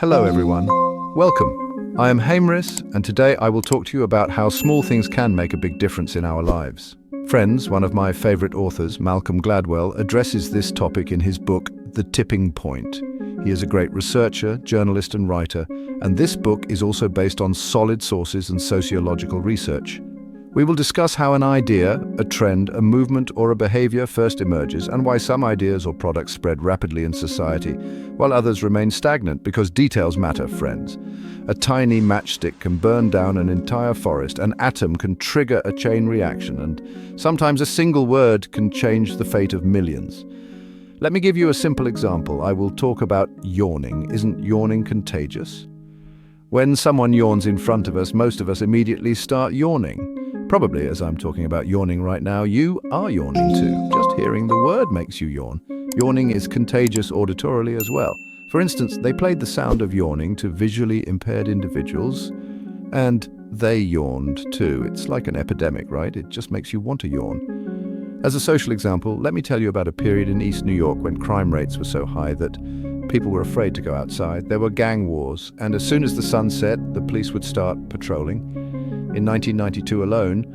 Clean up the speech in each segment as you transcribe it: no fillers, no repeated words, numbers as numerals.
Hello everyone, welcome. I am Haimris, and today I will talk to you about how small things can make a big difference in our lives. Friends, one of my favorite authors, Malcolm Gladwell, addresses this topic in his book, The Tipping Point. He is a great researcher, journalist and writer, and this book is also based on solid sources and sociological research. We will discuss how an idea, a trend, a movement or a behavior first emerges and why some ideas or products spread rapidly in society, while others remain stagnant because details matter, friends. A tiny matchstick can burn down an entire forest, an atom can trigger a chain reaction, and sometimes a single word can change the fate of millions. Let me give you a simple example. I will talk about yawning. Isn't yawning contagious? When someone yawns in front of us, most of us immediately start yawning. Probably, as I'm talking about yawning right now, you are yawning too. Just hearing the word makes you yawn. Yawning is contagious auditorily as well. For instance, they played the sound of yawning to visually impaired individuals, and they yawned too. It's like an epidemic, right? It just makes you want to yawn. As a social example, let me tell you about a period in East New York when crime rates were so high that people were afraid to go outside. There were gang wars, and as soon as the sun set, the police would start patrolling. In 1992 alone,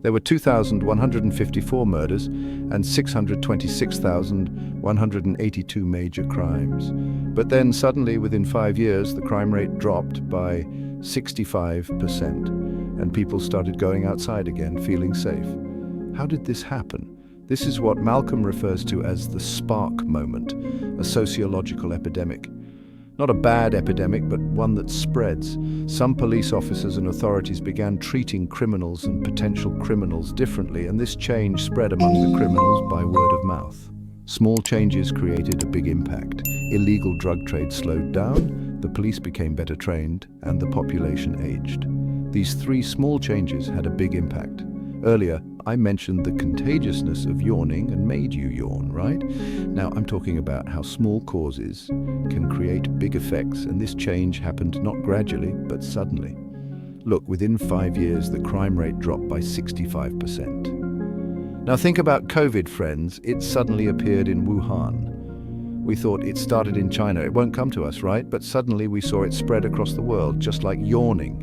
there were 2,154 murders and 626,182 major crimes. But then suddenly, within 5 years, the crime rate dropped by 65%, and people started going outside again, feeling safe. How did this happen? This is what Malcolm refers to as the spark moment, a sociological epidemic. Not a bad epidemic, but one that spreads. Some police officers and authorities began treating criminals and potential criminals differently, and this change spread among the criminals by word of mouth. Small changes created a big impact. Illegal drug trade slowed down, the police became better trained, and the population aged. These three small changes had a big impact. Earlier, I mentioned the contagiousness of yawning and made you yawn, right? Now I'm talking about how small causes can create big effects, and this change happened not gradually, but suddenly. Look, within 5 years, the crime rate dropped by 65%. Now think about COVID, friends. It suddenly appeared in Wuhan. We thought it started in China. It won't come to us, right? But suddenly we saw it spread across the world, just like yawning.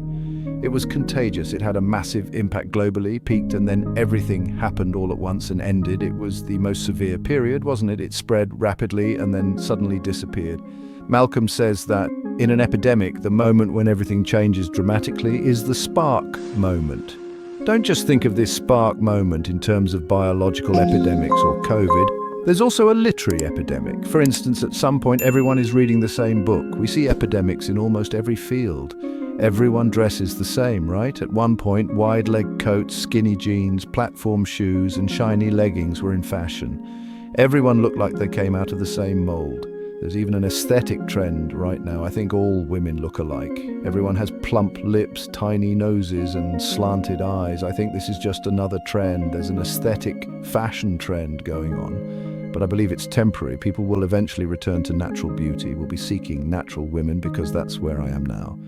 It was contagious. It had a massive impact globally, peaked, and then everything happened all at once and ended. It was the most severe period, wasn't it? It spread rapidly and then suddenly disappeared. Malcolm says that in an epidemic, the moment when everything changes dramatically is the spark moment. Don't just think of this spark moment in terms of biological epidemics or COVID. There's also a literary epidemic. For instance, at some point, everyone is reading the same book. We see epidemics in almost every field. Everyone dresses the same, right? At one point, wide-leg coats, skinny jeans, platform shoes, and shiny leggings were in fashion. Everyone looked like they came out of the same mold. There's even an aesthetic trend right now. I think all women look alike. Everyone has plump lips, tiny noses, and slanted eyes. I think this is just another trend. There's an aesthetic fashion trend going on. But I believe it's temporary. People will eventually return to natural beauty. We'll be seeking natural women because that's where I am now.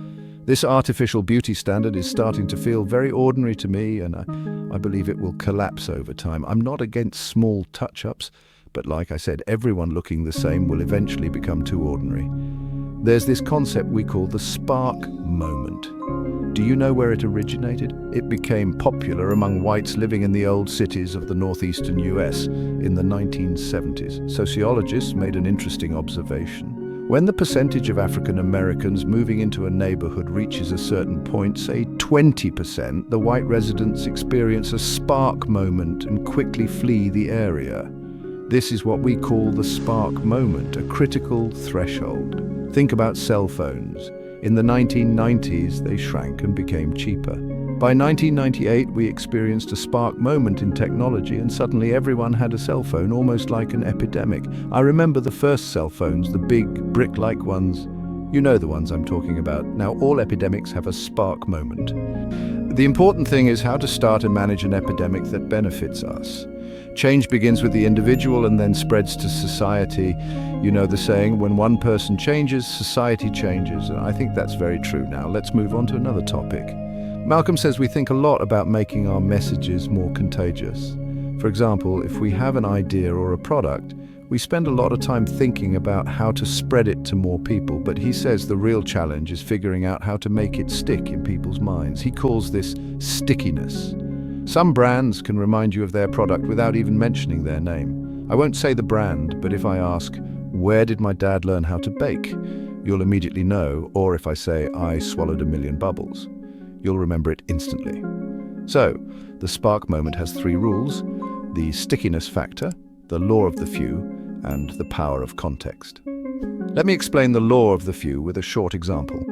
This artificial beauty standard is starting to feel very ordinary to me, and I believe it will collapse over time. I'm not against small touch-ups, but like I said, everyone looking the same will eventually become too ordinary. There's this concept we call the spark moment. Do you know where it originated? It became popular among whites living in the old cities of the northeastern US in the 1970s. Sociologists made an interesting observation. When the percentage of African Americans moving into a neighborhood reaches a certain point, say 20%, the white residents experience a spark moment and quickly flee the area. This is what we call the spark moment, a critical threshold. Think about cell phones. In the 1990s, they shrank and became cheaper. By 1998, we experienced a spark moment in technology, and suddenly everyone had a cell phone, almost like an epidemic. I remember the first cell phones, the big brick-like ones. You know the ones I'm talking about. Now, all epidemics have a spark moment. The important thing is how to start and manage an epidemic that benefits us. Change begins with the individual and then spreads to society. You know the saying, when one person changes, society changes. And I think that's very true. Now, let's move on to another topic. Malcolm says we think a lot about making our messages more contagious. For example, if we have an idea or a product, We spend a lot of time thinking about how to spread it to more people, but he says the real challenge is figuring out how to make it stick in people's minds. He calls this stickiness. Some brands can remind you of their product without even mentioning their name. I won't say the brand, but if I ask, "Where did my dad learn how to bake?" you'll immediately know, or if I say, "I swallowed a million bubbles," you'll remember it instantly. So, the spark moment has 3 rules: the stickiness factor, the law of the few, and the power of context. Let me explain the law of the few with a short example.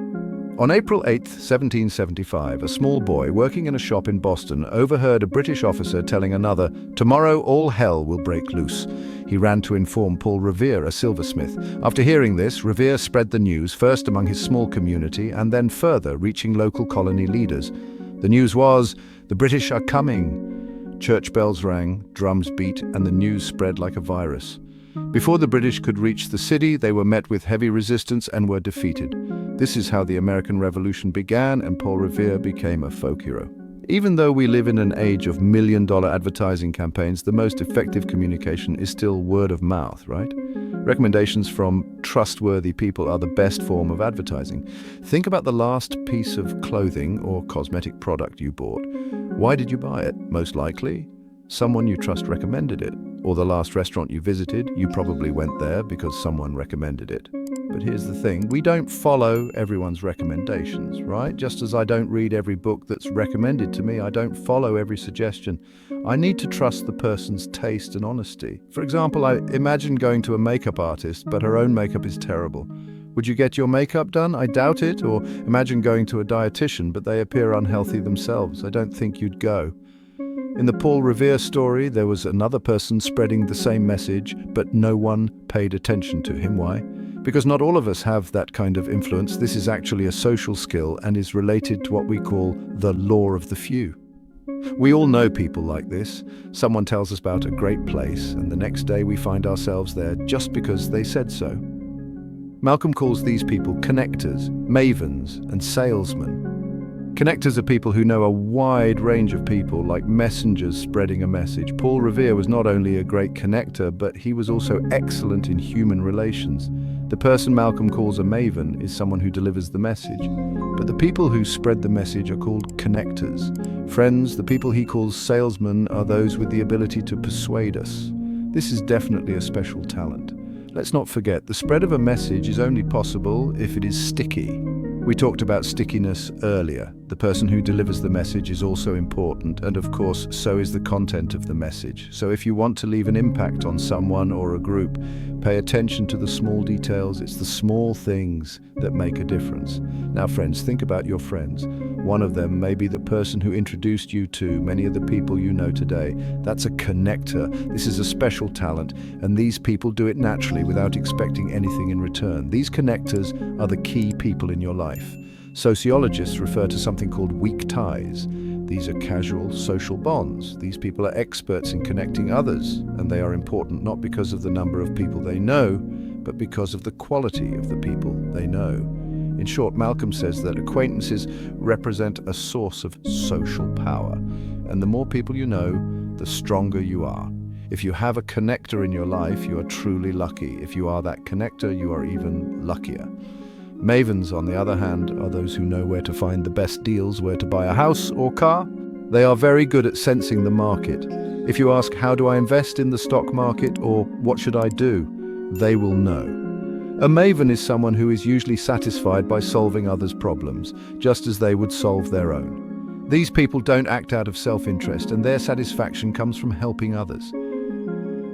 On April 8, 1775, a small boy working in a shop in Boston overheard a British officer telling another, "Tomorrow all hell will break loose." He ran to inform Paul Revere, a silversmith. After hearing this, Revere spread the news, first among his small community and then further, reaching local colony leaders. The news was, "The British are coming." Church bells rang, drums beat, and the news spread like a virus. Before the British could reach the city, they were met with heavy resistance and were defeated. This is how the American Revolution began, and Paul Revere became a folk hero. Even though we live in an age of million-dollar advertising campaigns, the most effective communication is still word of mouth, right? Recommendations from trustworthy people are the best form of advertising. Think about the last piece of clothing or cosmetic product you bought. Why did you buy it? Most likely, someone you trust recommended it. Or the last restaurant you visited, you probably went there because someone recommended it. But here's the thing, we don't follow everyone's recommendations, right? Just as I don't read every book that's recommended to me, I don't follow every suggestion. I need to trust the person's taste and honesty. For example, I imagine going to a makeup artist, but her own makeup is terrible. Would you get your makeup done? I doubt it. Or imagine going to a dietitian, but they appear unhealthy themselves. I don't think you'd go. In the Paul Revere story, there was another person spreading the same message, but no one paid attention to him. Why? Because not all of us have that kind of influence. This is actually a social skill and is related to what we call the law of the few. We all know people like this. Someone tells us about a great place, and the next day we find ourselves there just because they said so. Malcolm calls these people connectors, mavens, and salesmen. Connectors are people who know a wide range of people, like messengers spreading a message. Paul Revere was not only a great connector, but he was also excellent in human relations. The person Malcolm calls a maven is someone who delivers the message. But the people who spread the message are called connectors. Friends, the people he calls salesmen, are those with the ability to persuade us. This is definitely a special talent. Let's not forget, the spread of a message is only possible if it is sticky. We talked about stickiness earlier. The person who delivers the message is also important, and of course, so is the content of the message. So if you want to leave an impact on someone or a group, pay attention to the small details. It's the small things that make a difference. Now, friends, think about your friends. One of them may be the person who introduced you to many of the people you know today. That's a connector. This is a special talent, and these people do it naturally without expecting anything in return. These connectors are the key people in your life. Sociologists refer to something called weak ties. These are casual social bonds. These people are experts in connecting others, and they are important not because of the number of people they know, but because of the quality of the people they know. In short, Malcolm says that acquaintances represent a source of social power, and the more people you know, the stronger you are. If you have a connector in your life, you are truly lucky. If you are that connector, you are even luckier. Mavens, on the other hand, are those who know where to find the best deals, where to buy a house or car. They are very good at sensing the market. If you ask, how do I invest in the stock market, or what should I do, they will know. A maven is someone who is usually satisfied by solving others' problems, just as they would solve their own. These people don't act out of self-interest, and their satisfaction comes from helping others.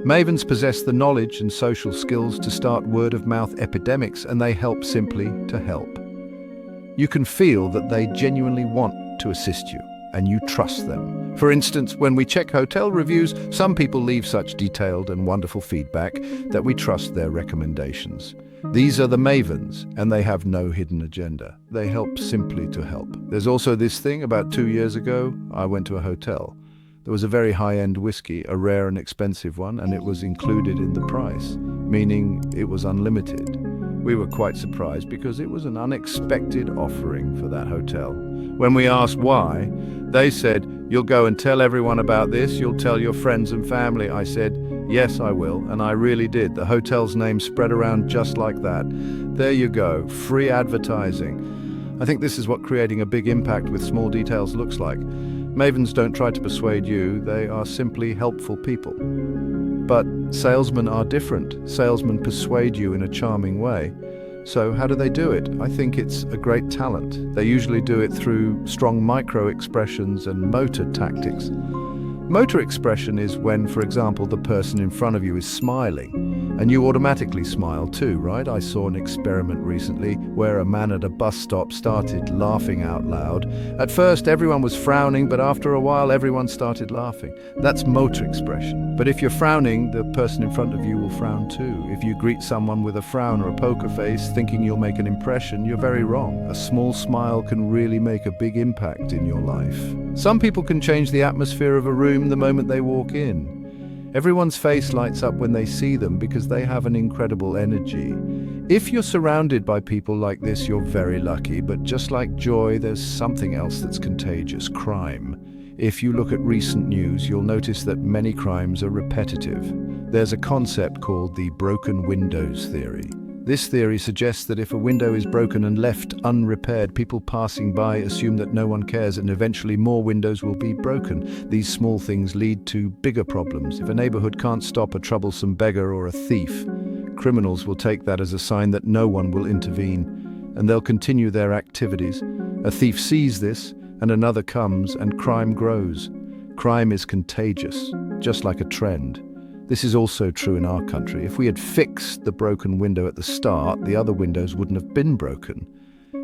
Mavens possess the knowledge and social skills to start word-of-mouth epidemics, and they help simply to help. You can feel that they genuinely want to assist you, and you trust them. For instance, when we check hotel reviews, some people leave such detailed and wonderful feedback that we trust their recommendations. These are the mavens, and they have no hidden agenda. They help simply to help. There's also this thing. About 2 years ago, I went to a hotel. There was a very high-end whiskey, a rare and expensive one, and it was included in the price, meaning it was unlimited. We were quite surprised because it was an unexpected offering for that hotel. When we asked why, they said, "You'll go and tell everyone about this, you'll tell your friends and family." I said, "Yes, I will," and I really did. The hotel's name spread around just like that. There you go, free advertising. I think this is what creating a big impact with small details looks like. Mavens don't try to persuade you, they are simply helpful people. But salesmen are different. Salesmen persuade you in a charming way. So how do they do it? I think it's a great talent. They usually do it through strong micro-expressions and motor tactics. Motor expression is when, for example, the person in front of you is smiling, and you automatically smile too, right? I saw an experiment recently where a man at a bus stop started laughing out loud. At first, everyone was frowning, but after a while, everyone started laughing. That's motor expression. But if you're frowning, the person in front of you will frown too. If you greet someone with a frown or a poker face, thinking you'll make an impression, you're very wrong. A small smile can really make a big impact in your life. Some people can change the atmosphere of a room the moment they walk in. Everyone's face lights up when they see them because they have an incredible energy. If you're surrounded by people like this, you're very lucky, but just like joy, there's something else that's contagious: crime. If you look at recent news, you'll notice that many crimes are repetitive. There's a concept called the broken windows theory. This theory suggests that if a window is broken and left unrepaired, people passing by assume that no one cares, and eventually more windows will be broken. These small things lead to bigger problems. If a neighborhood can't stop a troublesome beggar or a thief, criminals will take that as a sign that no one will intervene, and they'll continue their activities. A thief sees this, and another comes, and crime grows. Crime is contagious, just like a trend. This is also true in our country. If we had fixed the broken window at the start, the other windows wouldn't have been broken.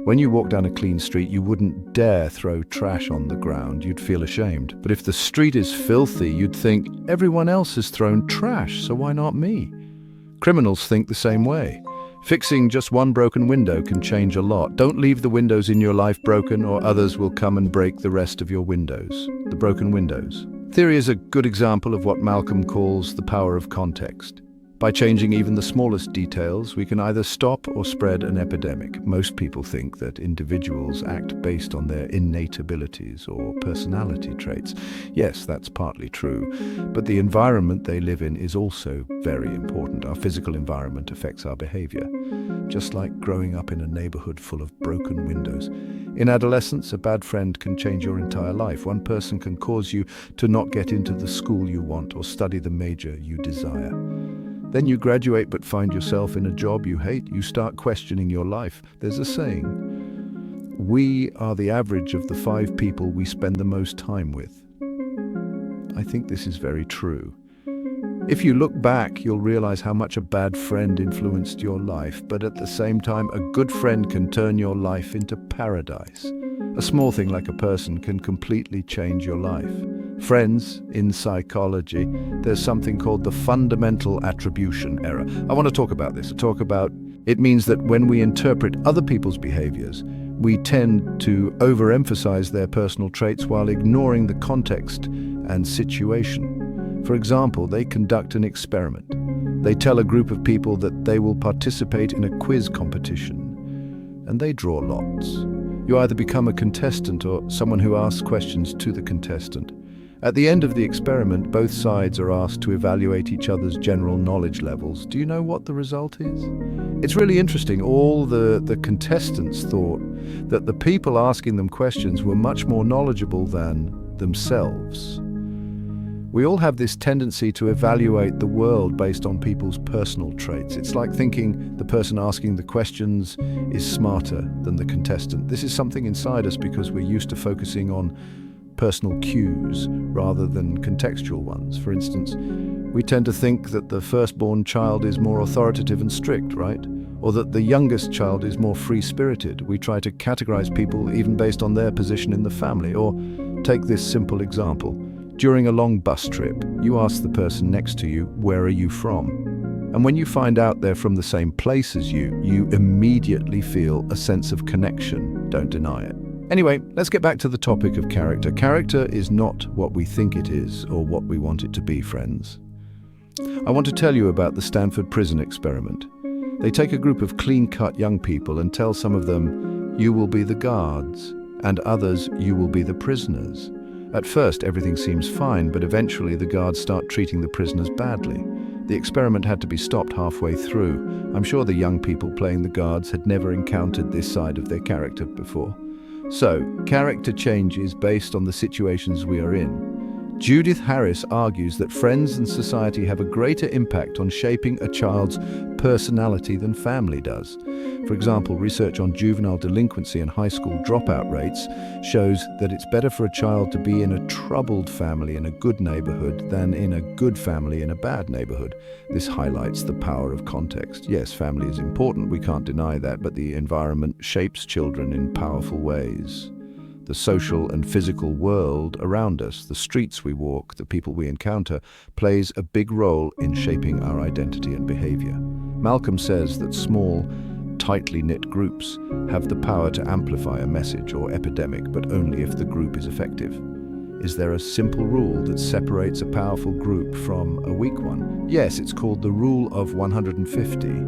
When you walk down a clean street, you wouldn't dare throw trash on the ground. You'd feel ashamed. But if the street is filthy, you'd think, everyone else has thrown trash, so why not me? Criminals think the same way. Fixing just one broken window can change a lot. Don't leave the windows in your life broken, or others will come and break the rest of your windows. The broken windows. Theory is a good example of what Malcolm calls the power of context. By changing even the smallest details, we can either stop or spread an epidemic. Most people think that individuals act based on their innate abilities or personality traits. Yes, that's partly true, but the environment they live in is also very important. Our physical environment affects our behavior, just like growing up in a neighborhood full of broken windows. In adolescence, a bad friend can change your entire life. One person can cause you to not get into the school you want or study the major you desire. Then you graduate but find yourself in a job you hate. You start questioning your life. There's a saying, we are the average of the 5 people we spend the most time with. I think this is very true. If you look back, you'll realize how much a bad friend influenced your life, but at the same time, a good friend can turn your life into paradise. A small thing like a person can completely change your life. Friends, in psychology, there's something called the fundamental attribution error. I want to talk about this. It means that when we interpret other people's behaviors, we tend to overemphasize their personal traits while ignoring the context and situation. For example, they conduct an experiment. They tell a group of people that they will participate in a quiz competition, and they draw lots. You either become a contestant or someone who asks questions to the contestant. At the end of the experiment, both sides are asked to evaluate each other's general knowledge levels. Do you know what the result is? It's really interesting. All the contestants thought that the people asking them questions were much more knowledgeable than themselves. We all have this tendency to evaluate the world based on people's personal traits. It's like thinking the person asking the questions is smarter than the contestant. This is something inside us because we're used to focusing on personal cues rather than contextual ones. For instance, we tend to think that the firstborn child is more authoritative and strict, right? Or that the youngest child is more free-spirited. We try to categorize people even based on their position in the family. Or take this simple example. During a long bus trip, you ask the person next to you, "Where are you from?" And when you find out they're from the same place as you, you immediately feel a sense of connection. Don't deny it. Anyway, let's get back to the topic of character. Character is not what we think it is or what we want it to be, friends. I want to tell you about the Stanford prison experiment. They take a group of clean-cut young people and tell some of them, "You will be the guards," and others, "You will be the prisoners." At first, everything seems fine, but eventually the guards start treating the prisoners badly. The experiment had to be stopped halfway through. I'm sure the young people playing the guards had never encountered this side of their character before. So, character change is based on the situations we are in. Judith Harris argues that friends and society have a greater impact on shaping a child's personality than family does. For example, research on juvenile delinquency and high school dropout rates shows that it's better for a child to be in a troubled family in a good neighborhood than in a good family in a bad neighborhood. This highlights the power of context. Yes, family is important, we can't deny that, but the environment shapes children in powerful ways. The social and physical world around us, the streets we walk, the people we encounter, plays a big role in shaping our identity and behavior. Malcolm says that small, tightly knit groups have the power to amplify a message or epidemic, but only if the group is effective. Is there a simple rule that separates a powerful group from a weak one? Yes, it's called the Rule of 150.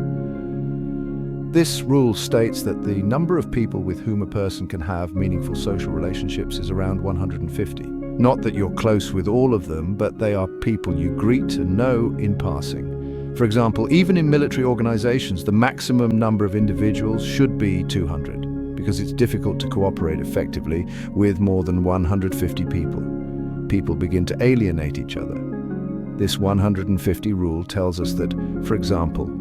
This rule states that the number of people with whom a person can have meaningful social relationships is around 150. Not that you're close with all of them, but they are people you greet and know in passing. For example, even in military organizations, the maximum number of individuals should be 200, because it's difficult to cooperate effectively with more than 150 people. People begin to alienate each other. This 150 rule tells us that, for example,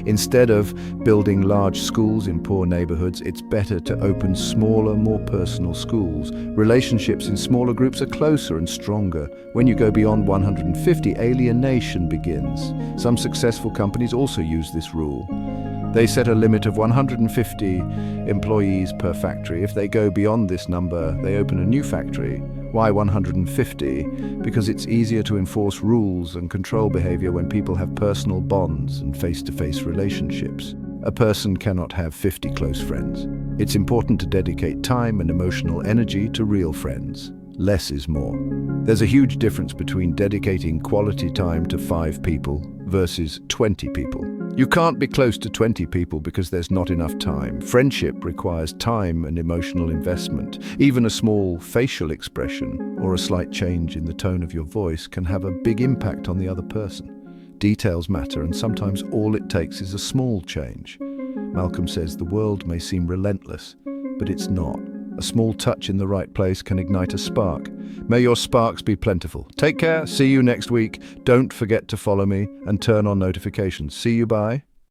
instead of building large schools in poor neighborhoods, it's better to open smaller, more personal schools. Relationships in smaller groups are closer and stronger. When you go beyond 150, alienation begins. Some successful companies also use this rule. They set a limit of 150 employees per factory. If they go beyond this number, they open a new factory. Why 150? Because it's easier to enforce rules and control behavior when people have personal bonds and face-to-face relationships. A person cannot have 50 close friends. It's important to dedicate time and emotional energy to real friends. Less is more. There's a huge difference between dedicating quality time to 5 people versus 20 people. You can't be close to 20 people because there's not enough time. Friendship requires time and emotional investment. Even a small facial expression or a slight change in the tone of your voice can have a big impact on the other person. Details matter, and sometimes all it takes is a small change. Malcolm says the world may seem relentless, but it's not. A small touch in the right place can ignite a spark. May your sparks be plentiful. Take care. See you next week. Don't forget to follow me and turn on notifications. See you. Bye.